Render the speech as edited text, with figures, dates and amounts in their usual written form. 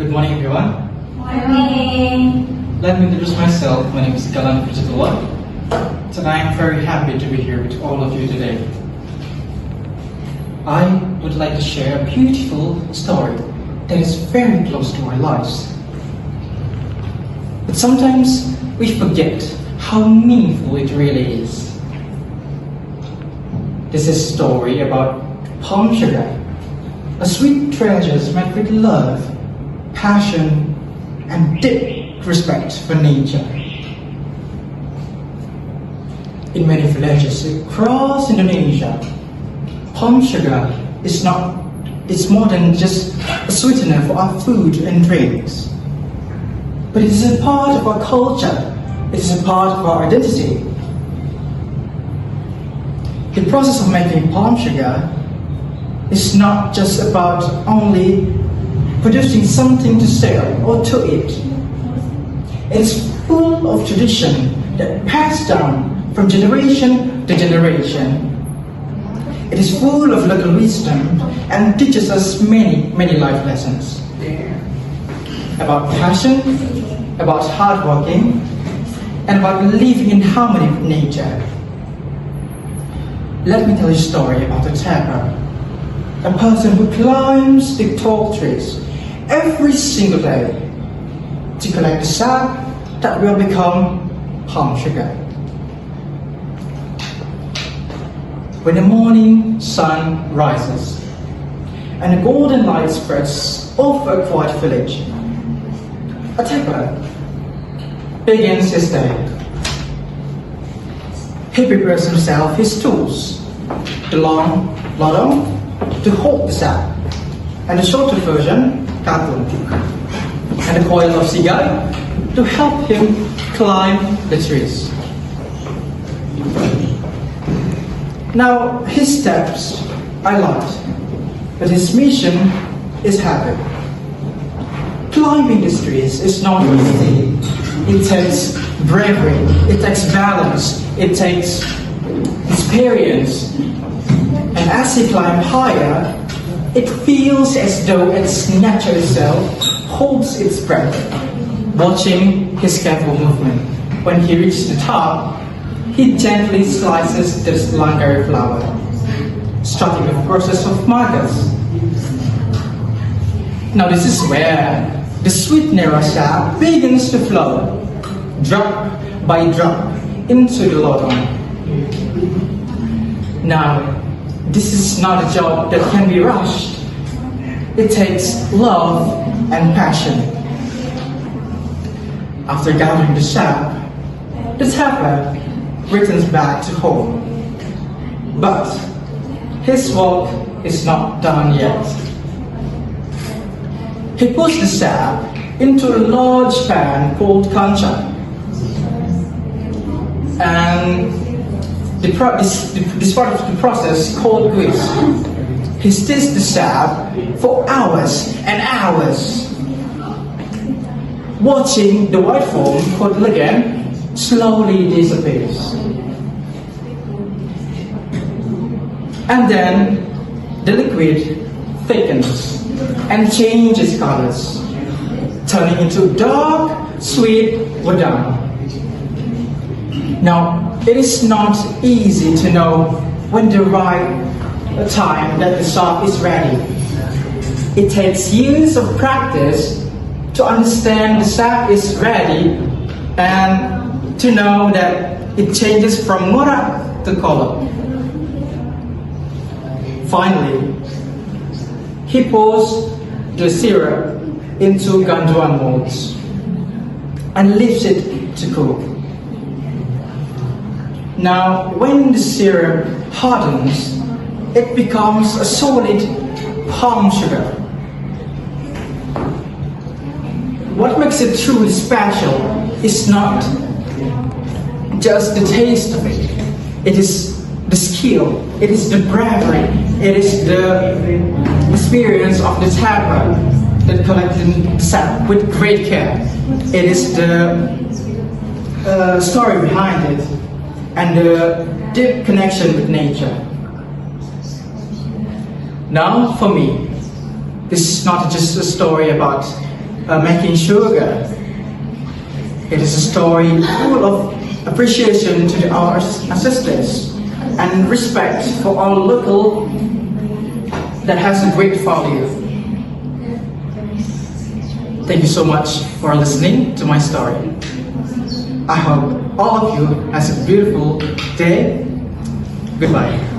Good morning, everyone. Morning. Let me introduce myself. My name is Galan Firzatullah. And I am very happy to be here with all of you today. I would like to share a beautiful story that is very close to our lives. But sometimes we forget how meaningful it really is. This is a story about palm sugar, a sweet treasure met with love, passion, and deep respect for nature. In many villages across Indonesia, palm sugar is more than just a sweetener for our food and drinks. But it is a part of our culture, it is a part of our identity. The process of making palm sugar is not just about only producing something to sell or to eat. It is full of tradition that passed down from generation to generation. It is full of local wisdom and teaches us many life lessons. About passion, about hard working, and about living in harmony with nature. Let me tell you a story about a tapper, a person who climbs the tall trees every single day to collect the sap that will become palm sugar. When the morning sun rises and the golden light spreads over a quiet village, a tapper begins his day. He prepares himself his tools, the long ladle to hold the sap, and the shorter version, katun, and the coil of cigar to help him climb the trees. Now, his steps are light, but his mission is heavy. Climbing these trees is not easy. It takes bravery, it takes balance, it takes experience. And as he climbs higher, it feels as though its nature itself holds its breath, watching his careful movement. When he reaches the top, he gently slices the langari flower, starting the process of markers. Now this is where the sweetener sap begins to flow, drop by drop, into the ladle. Now, this is not a job that can be rushed. It takes love and passion. After gathering the sap, the tapper returns back to home. But his work is not done yet. He puts the sap into a large pan called kancha. And this part of the process called grease. He stirs the sap for hours and hours, watching the white foam called legan slowly disappears. And then the liquid thickens and changes colors, turning into dark, sweet wadang. Now, it is not easy to know when the right time that the sap is ready. It takes years of practice to understand the sap is ready and to know that it changes from mora to color. Finally, he pours the syrup into ganduan molds and leaves it to cook. Now, when the syrup hardens, it becomes a solid palm sugar. What makes it truly special is not just the taste of it. It is the skill, it is the bravery, it is the experience of the tapper that collected the sap with great care. It is the story behind it and the deep connection with nature. Now, for me, this is not just a story about making sugar. It is a story full of appreciation to our ancestors and respect for our local that has a great value. Thank you so much for listening to my story. I hope all of you has a beautiful day. Goodbye.